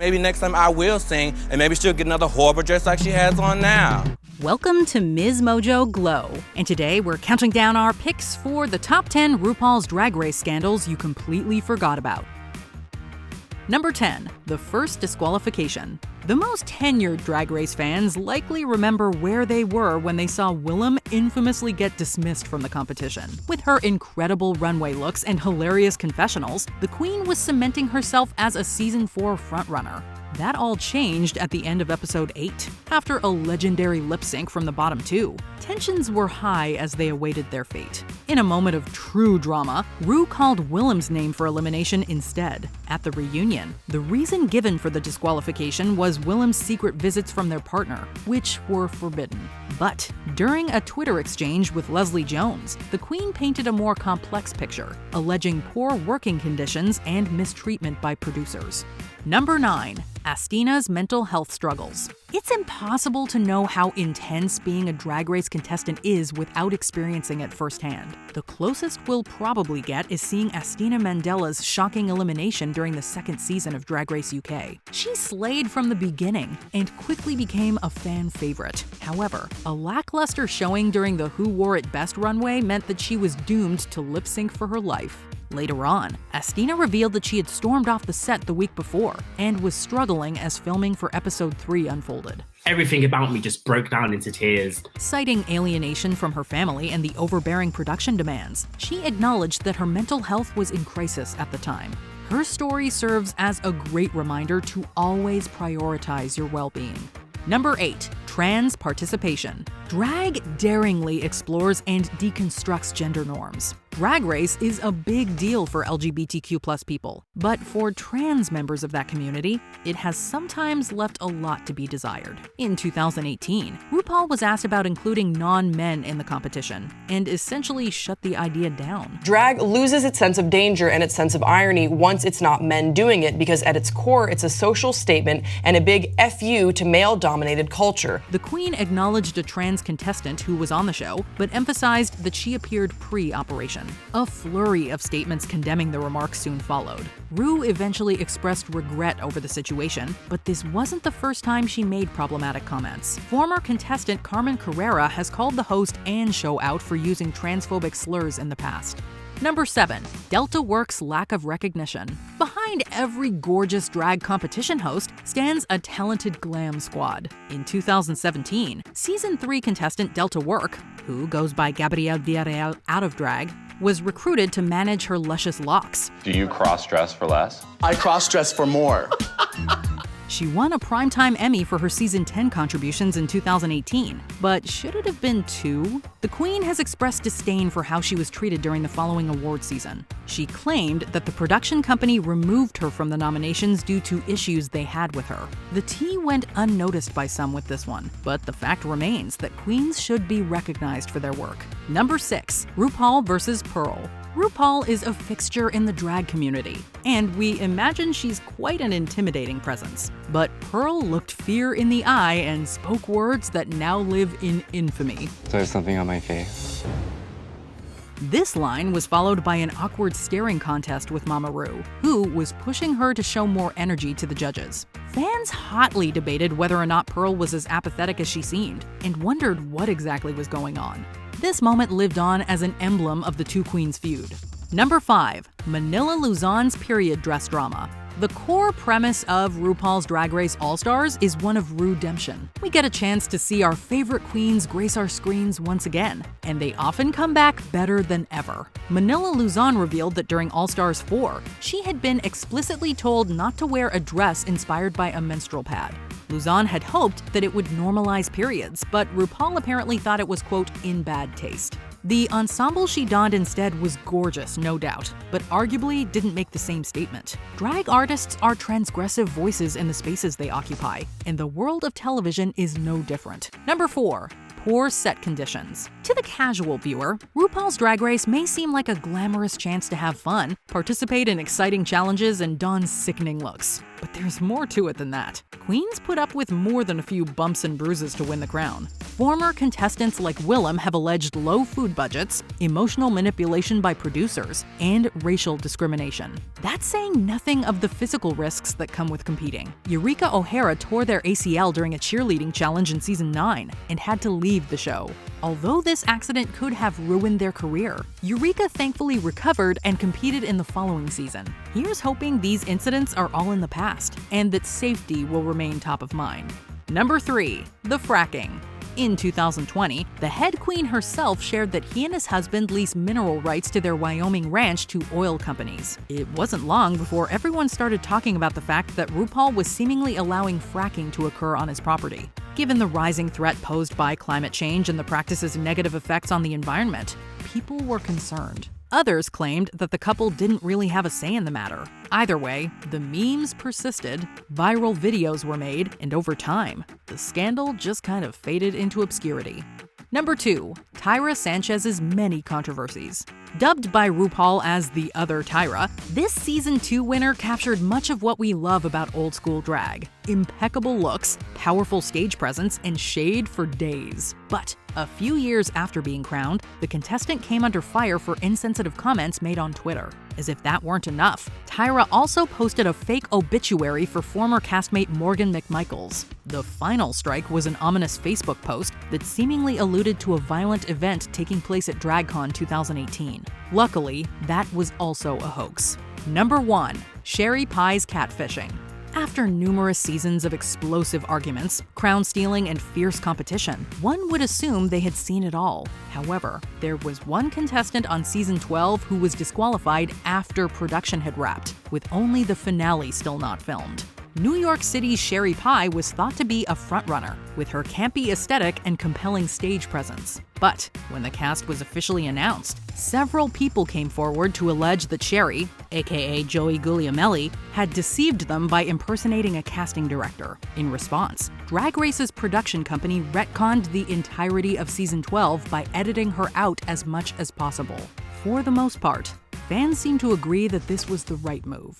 Maybe next time I will sing, and maybe she'll get another horrible dress like she has on now. Welcome to Ms. Mojo Glow, and today we're counting down our picks for the top 10 RuPaul's Drag Race scandals you completely forgot about. Number 10, the first disqualification. The most tenured Drag Race fans likely remember where they were when they saw Willem infamously get dismissed from the competition. With her incredible runway looks and hilarious confessionals, the Queen was cementing herself as a Season 4 frontrunner. That all changed at the end of episode 8, after a legendary lip sync from the bottom 2. Tensions were high as they awaited their fate. In a moment of true drama, Ru called Willem's name for elimination instead. At the reunion, the reason given for the disqualification was Willem's secret visits from their partner, which were forbidden. But during a Twitter exchange with Leslie Jones, the Queen painted a more complex picture, alleging poor working conditions and mistreatment by producers. Number 9. Astina's mental health struggles. It's impossible to know how intense being a Drag Race contestant is without experiencing it firsthand. The closest we'll probably get is seeing Astina Mandela's shocking elimination during the second season of Drag Race UK. She slayed from the beginning and quickly became a fan favorite. However, a lackluster showing during the Who Wore It Best runway meant that she was doomed to lip sync for her life. Later on, Astina revealed that she had stormed off the set the week before and was struggling as filming for episode 3 unfolded. Everything about me just broke down into tears. Citing alienation from her family and the overbearing production demands, she acknowledged that her mental health was in crisis at the time. Her story serves as a great reminder to always prioritize your well-being. Number 8. Trans participation. Drag daringly explores and deconstructs gender norms. Drag Race is a big deal for LGBTQ+ people, but for trans members of that community, it has sometimes left a lot to be desired. In 2018, RuPaul was asked about including non-men in the competition, and essentially shut the idea down. Drag loses its sense of danger and its sense of irony once it's not men doing it, because at its core, it's a social statement and a big FU to male-dominated culture. The Queen acknowledged a trans contestant who was on the show, but emphasized that she appeared pre-operation. A flurry of statements condemning the remarks soon followed. Ru eventually expressed regret over the situation, but this wasn't the first time she made problematic comments. Former contestant Carmen Carrera has called the host and show out for using transphobic slurs in the past. Number 7. Delta Works' lack of recognition. Behind every gorgeous drag competition host stands a talented glam squad. In 2017, Season 3 contestant Delta Work, who goes by Gabrielle Villarreal out of drag, was recruited to manage her luscious locks. Do you cross-dress for less? I cross-dress for more. She won a Primetime Emmy for her Season 10 contributions in 2018, but should it have been 2? The Queen has expressed disdain for how she was treated during the following award season. She claimed that the production company removed her from the nominations due to issues they had with her. The tea went unnoticed by some with this one, but the fact remains that queens should be recognized for their work. Number 6. RuPaul vs. Pearl. RuPaul is a fixture in the drag community, and we imagine she's quite an intimidating presence. But Pearl looked fear in the eye and spoke words that now live in infamy. So there's something on my face. This line was followed by an awkward staring contest with Mama Ru, who was pushing her to show more energy to the judges. Fans hotly debated whether or not Pearl was as apathetic as she seemed, and wondered what exactly was going on. This moment lived on as an emblem of the two queens' feud. Number 5. Manila Luzon's period dress drama. The core premise of RuPaul's Drag Race All-Stars is one of redemption. We get a chance to see our favorite queens grace our screens once again, and they often come back better than ever. Manila Luzon revealed that during All-Stars 4, she had been explicitly told not to wear a dress inspired by a menstrual pad. Luzon had hoped that it would normalize periods, but RuPaul apparently thought it was, quote, in bad taste. The ensemble she donned instead was gorgeous, no doubt, but arguably didn't make the same statement. Drag artists are transgressive voices in the spaces they occupy, and the world of television is no different. Number 4. Poor set conditions. To the casual viewer, RuPaul's Drag Race may seem like a glamorous chance to have fun, participate in exciting challenges, and don sickening looks. But there's more to it than that. Queens put up with more than a few bumps and bruises to win the crown. Former contestants like Willem have alleged low food budgets, emotional manipulation by producers, and racial discrimination. That's saying nothing of the physical risks that come with competing. Eureka O'Hara tore their ACL during a cheerleading challenge in season 9 and had to leave the show. Although this accident could have ruined their career, Eureka thankfully recovered and competed in the following season. Here's hoping these incidents are all in the past and that safety will remain top of mind. Number 3. The fracking. In 2020, the head queen herself shared that he and his husband lease mineral rights to their Wyoming ranch to oil companies. It wasn't long before everyone started talking about the fact that Rupal was seemingly allowing fracking to occur on his property. Given the rising threat posed by climate change and the practice's negative effects on the environment, people were concerned. Others claimed that the couple didn't really have a say in the matter. Either way, the memes persisted, viral videos were made, and over time, the scandal just kind of faded into obscurity. Number 2. Tyra Sanchez's many controversies. Dubbed by RuPaul as the other Tyra, this season 2 winner captured much of what we love about old school drag. Impeccable looks, powerful stage presence, and shade for days. But a few years after being crowned, the contestant came under fire for insensitive comments made on Twitter. As if that weren't enough, Tyra also posted a fake obituary for former castmate Morgan McMichaels. The final strike was an ominous Facebook post that seemingly alluded to a violent event taking place at DragCon 2018. Luckily, that was also a hoax. Number 1. Sherry Pie's catfishing. After numerous seasons of explosive arguments, crown stealing, and fierce competition, one would assume they had seen it all. However, there was one contestant on season 12 who was disqualified after production had wrapped, with only the finale still not filmed. New York City's Sherry Pie was thought to be a frontrunner, with her campy aesthetic and compelling stage presence. But when the cast was officially announced, several people came forward to allege that Sherry, aka Joey Guglielmelli, had deceived them by impersonating a casting director. In response, Drag Race's production company retconned the entirety of season 12 by editing her out as much as possible. For the most part, fans seem to agree that this was the right move.